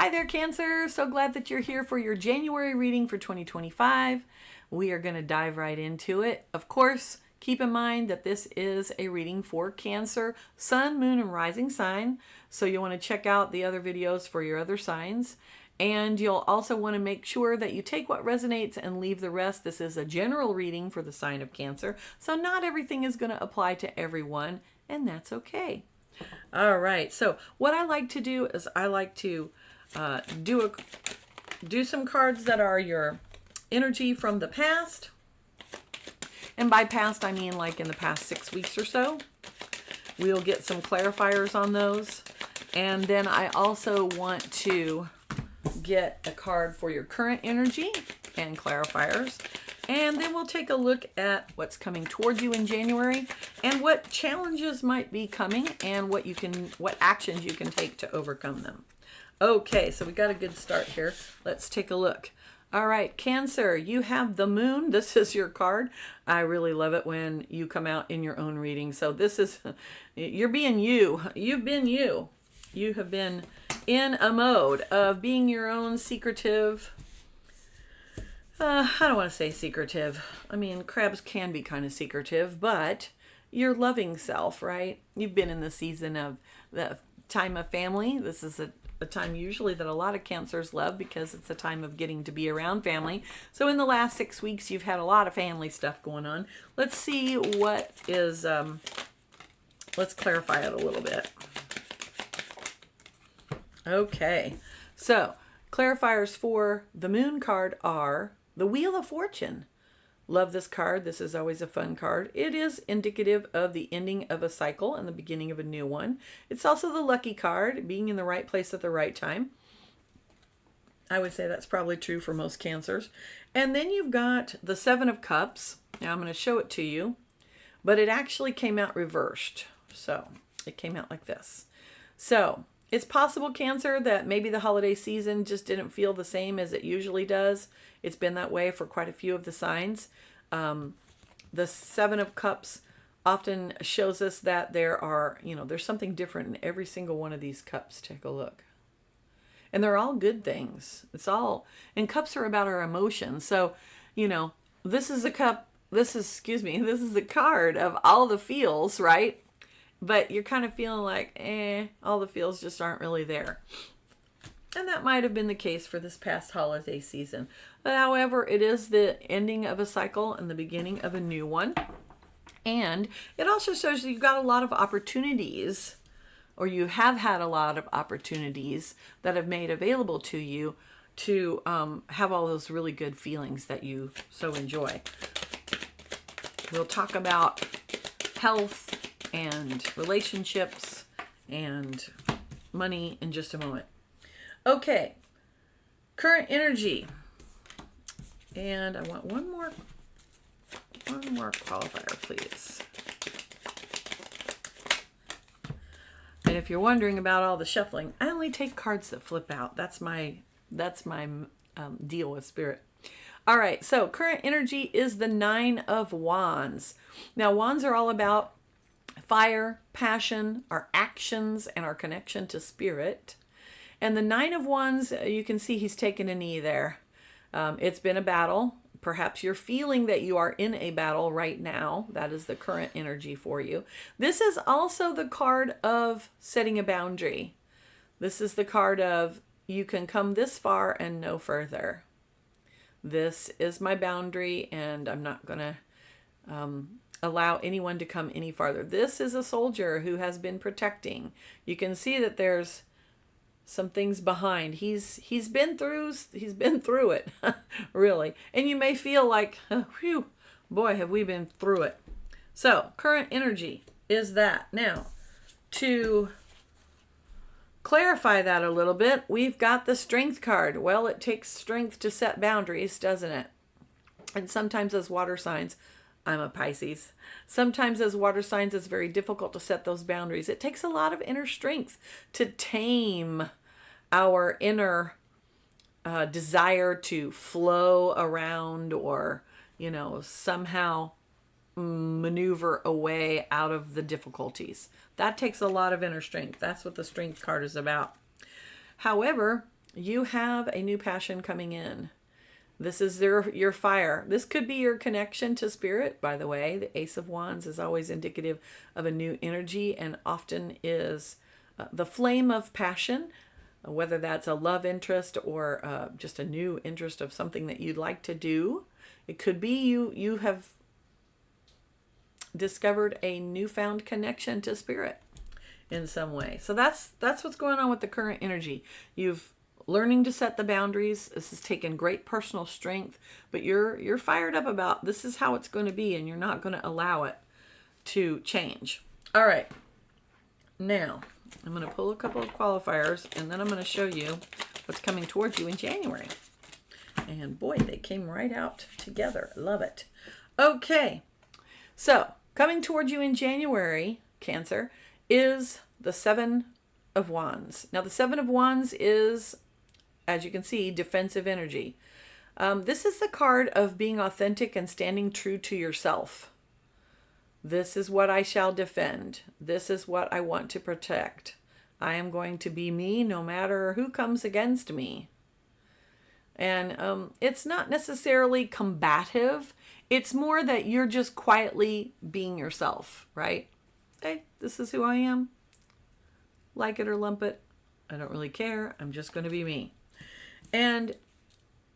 Hi there, Cancer. So glad that you're here for your January reading for 2025. We are going to dive right into it. Of course, keep in mind that this is a reading for Cancer, Sun, Moon, and Rising sign. So you'll want to check out the other videos for your other signs. And you'll also want to make sure that you take what resonates and leave the rest. This is a general reading for the sign of Cancer. So not everything is going to apply to everyone, and that's okay. All right. So what I like to do is I like to do some cards that are your energy from the past. And by past, I mean like in the past 6 weeks or so. We'll get some clarifiers on those. And then I also want to get a card for your current energy and clarifiers. And then we'll take a look at what's coming toward you in January and what challenges might be coming and what actions you can take to overcome them. Okay, so we got a good start here. Let's take a look. All right, Cancer, you have the moon. This is your card. I really love it when you come out in your own reading. So this is, you're being you. You've been you. You have been in a mode of being your own secretive, I don't want to say secretive. I mean, crabs can be kind of secretive, but your loving self, right? You've been in the season of the time of family. This is a time usually that a lot of Cancers love because it's a time of getting to be around family. So in the last 6 weeks, you've had a lot of family stuff going on. Let's see what is, let's clarify it a little bit. Okay, so clarifiers for the moon card are the Wheel of Fortune. Love this card. This is always a fun card. It is indicative of the ending of a cycle and the beginning of a new one. It's also the lucky card, being in the right place at the right time. I would say that's probably true for most Cancers. And then you've got the Seven of Cups. Now I'm going to show it to you, but it actually came out reversed. So it came out like this. So it's possible, Cancer, that maybe the holiday season just didn't feel the same as it usually does. It's been that way for quite a few of the signs. The Seven of Cups often shows us that there's something different in every single one of these cups. Take a look. And they're all good things. And cups are about our emotions. So, this is a cup, this is a card of all the feels, right? But you're kind of feeling like, all the feels just aren't really there. And that might have been the case for this past holiday season. But however, it is the ending of a cycle and the beginning of a new one. And it also shows that you've got a lot of opportunities, or you have had a lot of opportunities that have made available to you to have all those really good feelings that you so enjoy. We'll talk about health and relationships and money in just a moment. Okay, current energy. And I want one more qualifier, please. And if you're wondering about all the shuffling, I only take cards that flip out. That's my deal with spirit. All right, so current energy is the Nine of Wands. Now, wands are all about fire, passion, our actions, and our connection to spirit. And the Nine of Wands, you can see he's taken a knee there. It's been a battle. Perhaps you're feeling that you are in a battle right now. That is the current energy for you. This is also the card of setting a boundary. This is the card of you can come this far and no further. This is my boundary, and I'm not going to allow anyone to come any farther. This is a soldier who has been protecting. You can see that there's some things behind. He's been through it, really. And you may feel like, oh, whew, boy, have we been through it. So current energy is that. Now, to clarify that a little bit, we've got the Strength card. Well, it takes strength to set boundaries, doesn't it? And sometimes as water signs, I'm a Pisces. Sometimes as water signs, it's very difficult to set those boundaries. It takes a lot of inner strength to tame our inner desire to flow around or, somehow maneuver away out of the difficulties. That takes a lot of inner strength. That's what the Strength card is about. However, You have a new passion coming in. This is your fire. This could be your connection to spirit, by the way. The Ace of Wands is always indicative of a new energy and often is the flame of passion, whether that's a love interest or just a new interest of something that you'd like to do. It could be you have discovered a newfound connection to spirit in some way. So that's what's going on with the current energy. You've learning to set the boundaries. This has taken great personal strength, but you're fired up about this is how it's going to be, and you're not going to allow it to change. All right. Now, I'm going to pull a couple of qualifiers, and then I'm going to show you what's coming towards you in January. And boy, they came right out together. Love it. Okay. So, coming towards you in January, Cancer, is the Seven of Wands. Now, the Seven of Wands is, as you can see, defensive energy. This is the card of being authentic and standing true to yourself. This is what I shall defend. This is what I want to protect. I am going to be me no matter who comes against me. And it's not necessarily combative. It's more that you're just quietly being yourself, right? Hey, this is who I am. Like it or lump it. I don't really care. I'm just going to be me. And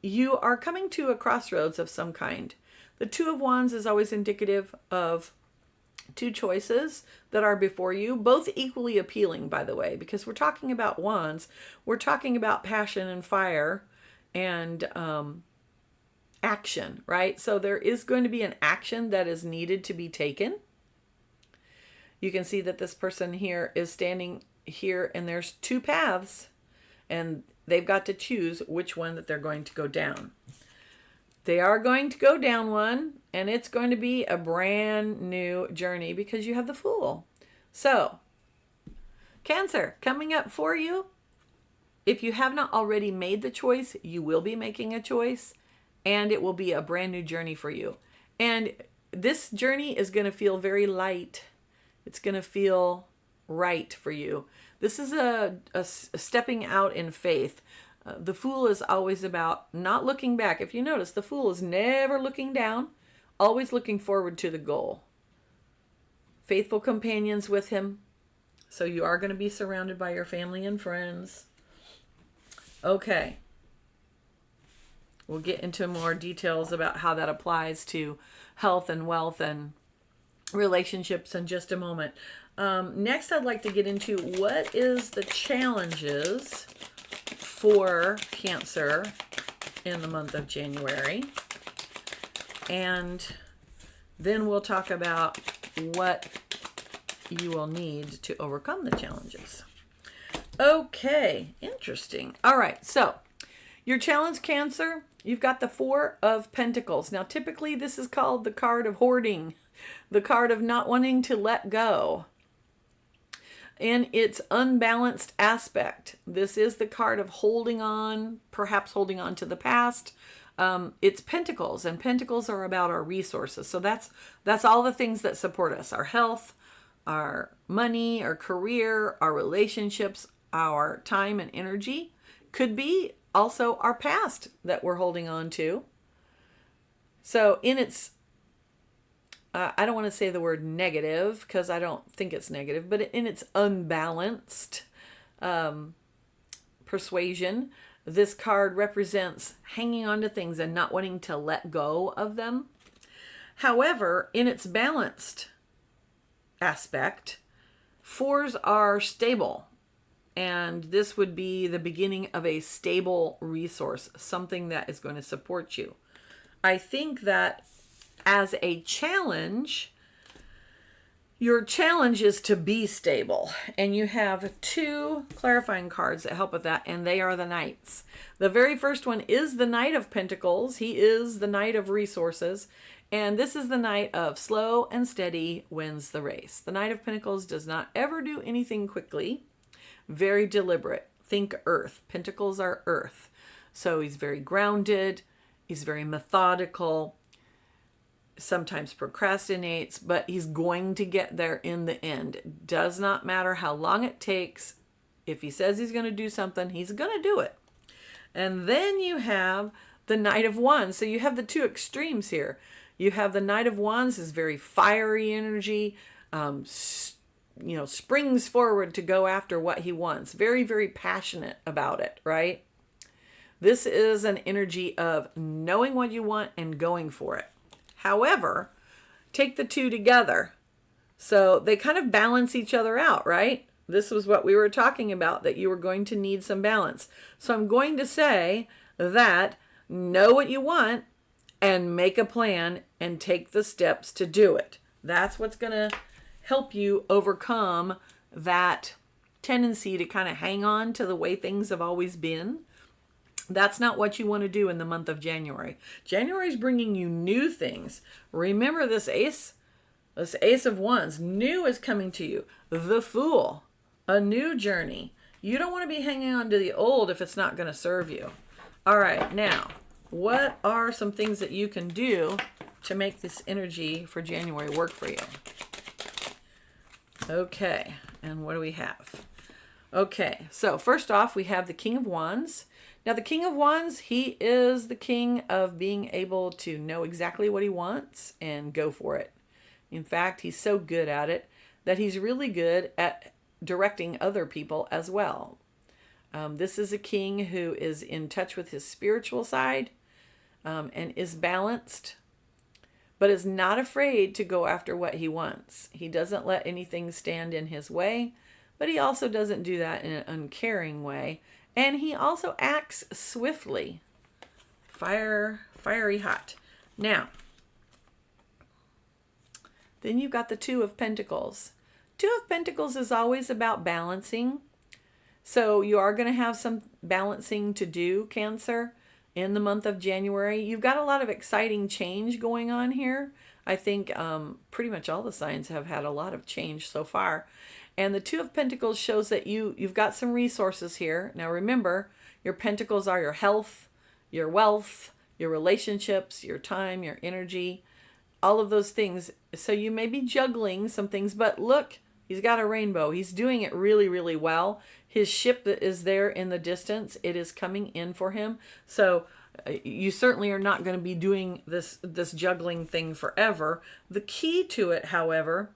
you are coming to a crossroads of some kind. The Two of Wands is always indicative of two choices that are before you, both equally appealing, by the way, because we're talking about wands. We're talking about passion and fire and action, right? So there is going to be an action that is needed to be taken. You can see that this person here is standing here and there's two paths and they've got to choose which one that they're going to go down. They are going to go down one, and it's going to be a brand new journey because you have the Fool. So, Cancer, coming up for you. If you have not already made the choice, you will be making a choice, and it will be a brand new journey for you. And this journey is going to feel very light. It's going to feel right for you. This is a stepping out in faith. The Fool is always about not looking back. If you notice, the Fool is never looking down, always looking forward to the goal. Faithful companions with him. So you are going to be surrounded by your family and friends. Okay. We'll get into more details about how that applies to health and wealth and relationships in just a moment. Next, I'd like to get into what is the challenges for Cancer in the month of January. And then we'll talk about what you will need to overcome the challenges. Okay, interesting. All right, so your challenge, Cancer, you've got the Four of Pentacles. Now, typically this is called the card of hoarding, the card of not wanting to let go. In its unbalanced aspect, this is the card of holding on, perhaps holding on to the past. It's Pentacles, and Pentacles are about our resources. So that's all the things that support us: our health, our money, our career, our relationships, our time and energy. Could be also our past that we're holding on to. So in its I don't want to say the word negative because I don't think it's negative, but in its unbalanced persuasion, this card represents hanging on to things and not wanting to let go of them. However, in its balanced aspect, fours are stable. And this would be the beginning of a stable resource, something that is going to support you. I think that as a challenge, your challenge is to be stable. And you have two clarifying cards that help with that, and they are the Knights. The very first one is the Knight of Pentacles. He is the Knight of Resources. And this is the Knight of slow and steady wins the race. The Knight of Pentacles does not ever do anything quickly. Very deliberate. Think Earth. Pentacles are Earth. So he's very grounded. He's very methodical. Sometimes procrastinates, but he's going to get there in the end. It does not matter how long it takes. If he says he's going to do something, he's going to do it. And then you have the Knight of Wands. So you have the two extremes here. You have the Knight of Wands is very fiery energy, springs forward to go after what he wants. Very, very passionate about it, right? This is an energy of knowing what you want and going for it. However, take the two together. So they kind of balance each other out, right? This was what we were talking about, that you were going to need some balance. So I'm going to say that know what you want and make a plan and take the steps to do it. That's what's going to help you overcome that tendency to kind of hang on to the way things have always been. That's not what you want to do in the month of January. January is bringing you new things. Remember this Ace of Wands, new is coming to you. The Fool, a new journey. You don't want to be hanging on to the old if it's not going to serve you. All right, now, what are some things that you can do to make this energy for January work for you? Okay, and what do we have? Okay, so first off, we have the King of Wands. Now, the King of Wands, he is the king of being able to know exactly what he wants and go for it. In fact, he's so good at it that he's really good at directing other people as well. This is a king who is in touch with his spiritual side and is balanced, but is not afraid to go after what he wants. He doesn't let anything stand in his way, but he also doesn't do that in an uncaring way. And he also acts swiftly. Fiery hot. Now, then you've got the Two of Pentacles. Two of Pentacles is always about balancing. So you are going to have some balancing to do, Cancer, in the month of January. You've got a lot of exciting change going on here. I think pretty much all the signs have had a lot of change so far. And the Two of Pentacles shows that you've got some resources here. Now remember, your pentacles are your health, your wealth, your relationships, your time, your energy, all of those things. So you may be juggling some things, but look, he's got a rainbow. He's doing it really, really well. His ship that is there in the distance, it is coming in for him. So you certainly are not going to be doing this juggling thing forever. The key to it, however,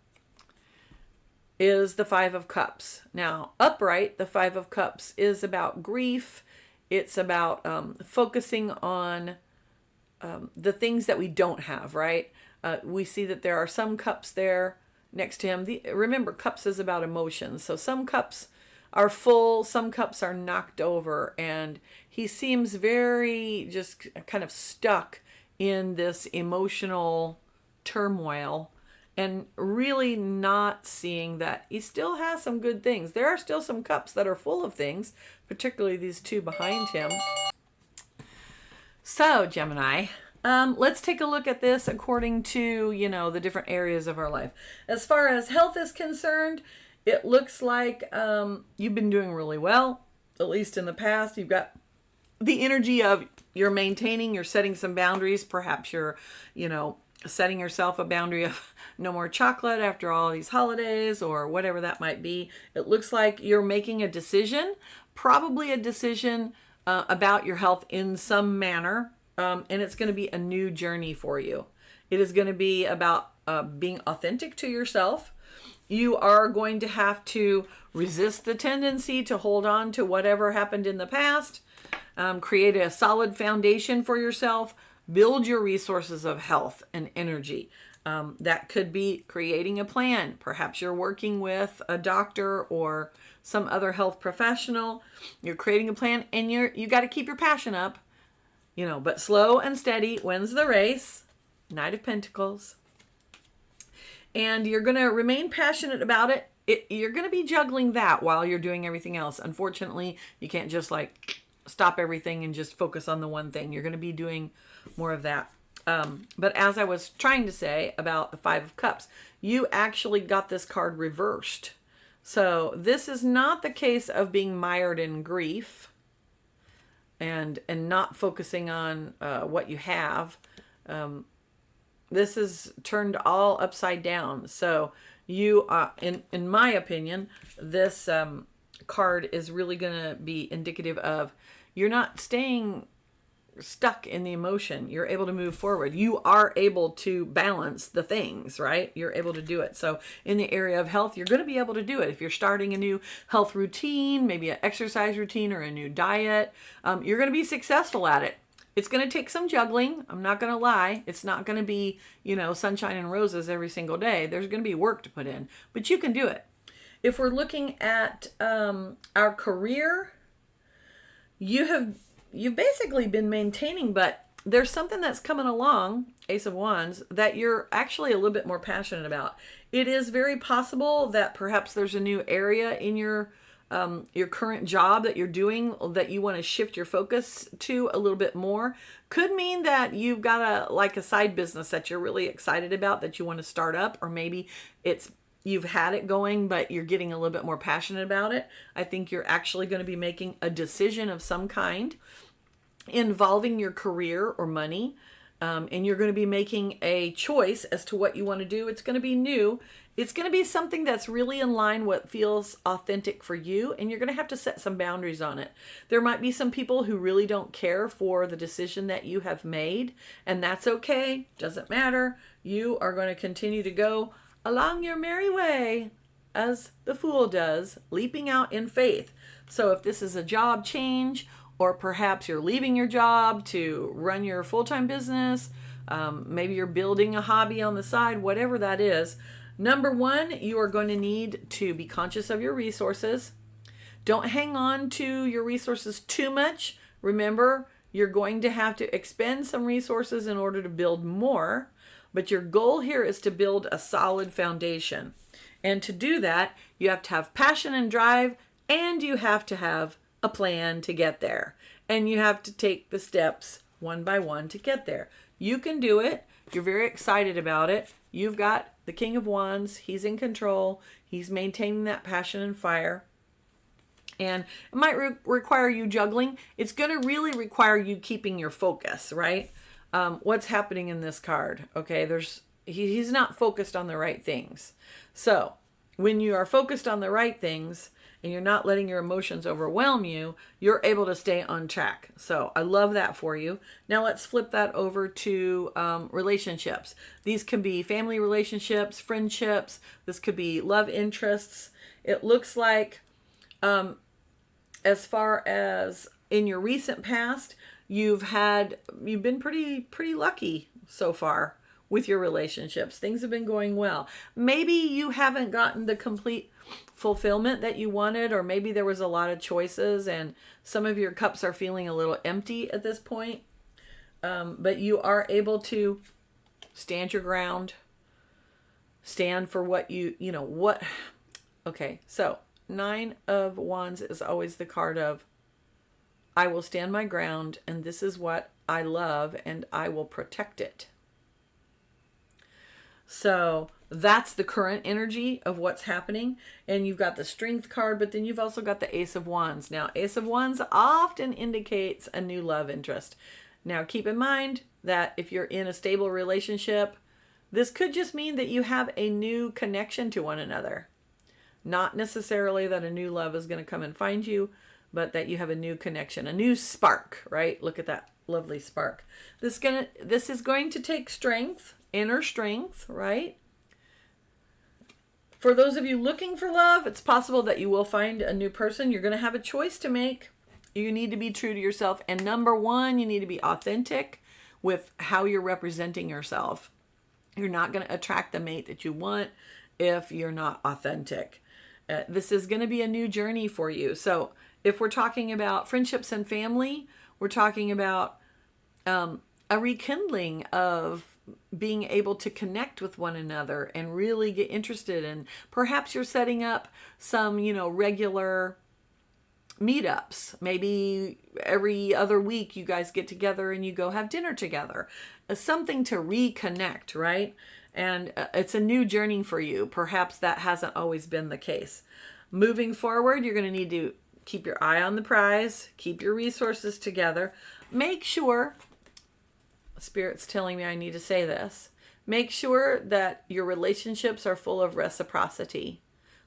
is the Five of Cups. Now, upright, the Five of Cups is about grief. It's about focusing on the things that we don't have, right? We see that there are some cups there next to him. Remember, cups is about emotions. So some cups are full, some cups are knocked over, and he seems very just kind of stuck in this emotional turmoil and really not seeing that he still has some good things. There are still some cups that are full of things, particularly these two behind him. So, Gemini, let's take a look at this according to, the different areas of our life. As far as health is concerned, it looks like you've been doing really well, at least in the past. You've got the energy of you're maintaining, you're setting some boundaries. Perhaps you're, setting yourself a boundary of no more chocolate after all these holidays or whatever that might be. It looks like you're making a decision, probably a decision about your health in some manner, and it's going to be a new journey for you. It is going to be about being authentic to yourself. You are going to have to resist the tendency to hold on to whatever happened in the past, create a solid foundation for yourself, build your resources of health and energy. That could be creating a plan. Perhaps you're working with a doctor or some other health professional. You're creating a plan, and you got to keep your passion up, but slow and steady wins the race. Knight of Pentacles. And you're going to remain passionate about it. You're going to be juggling that while you're doing everything else. Unfortunately, you can't just stop everything and just focus on the one thing. You're going to be doing more of that. But as I was trying to say about the Five of Cups, you actually got this card reversed. So this is not the case of being mired in grief and not focusing on what you have. This is turned all upside down. So you, in my opinion, this card is really going to be indicative of you're not staying stuck in the emotion. You're able to move forward. You are able to balance the things, right? You're able to do it. So in the area of health, you're going to be able to do it. If you're starting a new health routine, maybe an exercise routine or a new diet, you're going to be successful at it. It's going to take some juggling. I'm not going to lie. It's not going to be, sunshine and roses every single day. There's going to be work to put in, but you can do it. If we're looking at our career, you've basically been maintaining, but there's something that's coming along, Ace of Wands, that you're actually a little bit more passionate about. It is very possible that perhaps there's a new area in your current job that you're doing that you want to shift your focus to a little bit more. Could mean that you've got a side business that you're really excited about that you want to start up, or maybe you've had it going, but you're getting a little bit more passionate about it. I think you're actually going to be making a decision of some kind involving your career or money. And you're going to be making a choice as to what you want to do. It's going to be new. It's going to be something that's really in line what feels authentic for you. And you're going to have to set some boundaries on it. There might be some people who really don't care for the decision that you have made. And that's okay. Doesn't matter. You are going to continue to go along your merry way, as the fool does, leaping out in faith. So if this is a job change, or perhaps you're leaving your job to run your full-time business, maybe you're building a hobby on the side, whatever that is, number one, you are going to need to be conscious of your resources. Don't hang on to your resources too much. Remember, you're going to have to expend some resources in order to build more. But your goal here is to build a solid foundation. And to do that, you have to have passion and drive, and you have to have a plan to get there. And you have to take the steps one by one to get there. You can do it. You're very excited about it. You've got the King of Wands. He's in control. He's maintaining that passion and fire. And it might require you juggling. It's going to really require you keeping your focus, right? What's happening in this card? Okay, he's not focused on the right things. So when you are focused on the right things and you're not letting your emotions overwhelm you, you're able to stay on track. So I love that for you. Now let's flip that over to relationships. These can be family relationships, friendships. This could be love interests. It looks like as far as in your recent past, you've been pretty lucky so far with your relationships. Things have been going well. Maybe you haven't gotten the complete fulfillment that you wanted, or maybe there was a lot of choices and some of your cups are feeling a little empty at this point. But you are able to stand your ground, stand for what what. Okay, so 9 of Wands is always the card of I will stand my ground, and this is what I love, and I will protect it. So that's the current energy of what's happening. And you've got the Strength card, but then you've also got the Ace of Wands. Now, Ace of Wands often indicates a new love interest. Now, keep in mind that if you're in a stable relationship, this could just mean that you have a new connection to one another. Not necessarily that a new love is going to come and find you, but that you have a new connection, a new spark, right? Look at that lovely spark. This is going to take strength, inner strength, right? For those of you looking for love, it's possible that you will find a new person. You're going to have a choice to make. You need to be true to yourself. And number one, you need to be authentic with how you're representing yourself. You're not going to attract the mate that you want if you're not authentic. This is going to be a new journey for you. So if we're talking about friendships and family, we're talking about a rekindling of being able to connect with one another and really get interested. And perhaps you're setting up some, regular meetups. Maybe every other week you guys get together and you go have dinner together. Something to reconnect, right? And it's a new journey for you. Perhaps that hasn't always been the case. Moving forward, you're going to need to keep your eye on the prize, keep your resources together. Make sure, Spirit's telling me I need to say this, make sure that your relationships are full of reciprocity.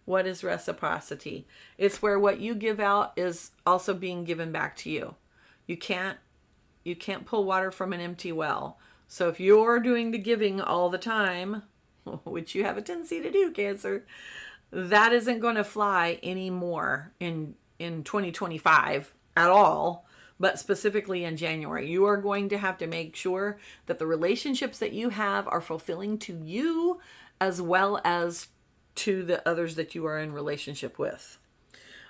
What is reciprocity? It's where what you give out is also being given back to you. You can't pull water from an empty well. So if you're doing the giving all the time, which you have a tendency to do, Cancer, that isn't going to fly anymore in 2025 at all, but specifically in January. You are going to have to make sure that the relationships that you have are fulfilling to you as well as to the others that you are in relationship with.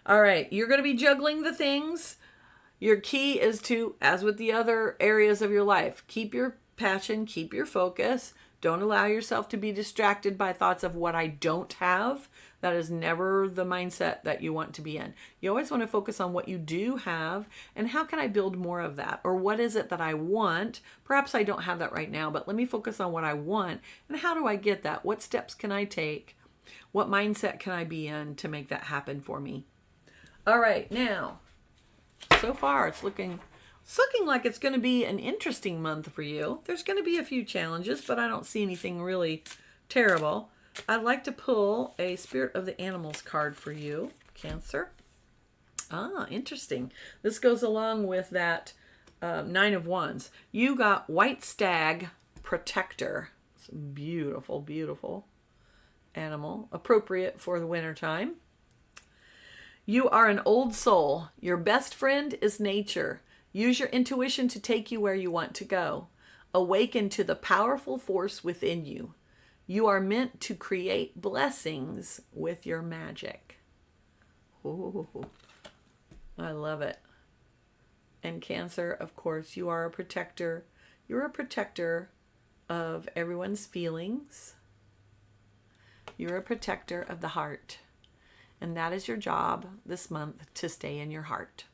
All right, you're going to be juggling the things. Your key is to, as with the other areas of your life, keep your passion, keep your focus. Don't allow yourself to be distracted by thoughts of what I don't have. That is never the mindset that you want to be in. You always want to focus on what you do have and how can I build more of that? Or what is it that I want? Perhaps I don't have that right now, but let me focus on what I want and how do I get that? What steps can I take? What mindset can I be in to make that happen for me? All right, now, so far it's looking like it's going to be an interesting month for you. There's going to be a few challenges, but I don't see anything really terrible. I'd like to pull a Spirit of the Animals card for you, Cancer. Ah, interesting. This goes along with that Nine of Wands. You got White Stag Protector. It's a beautiful, beautiful animal, appropriate for the winter time. You are an old soul. Your best friend is nature. Use your intuition to take you where you want to go. Awaken to the powerful force within you. You are meant to create blessings with your magic. Ooh, I love it. And Cancer, of course, you are a protector. You're a protector of everyone's feelings. You're a protector of the heart. And that is your job this month, to stay in your heart.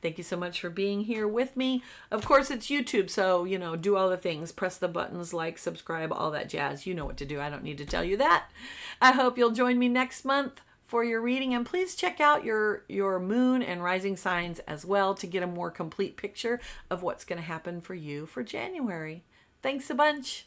Thank you so much for being here with me. Of course, it's YouTube, so, do all the things. Press the buttons, like, subscribe, all that jazz. You know what to do. I don't need to tell you that. I hope you'll join me next month for your reading. And please check out your moon and rising signs as well to get a more complete picture of what's going to happen for you for January. Thanks a bunch.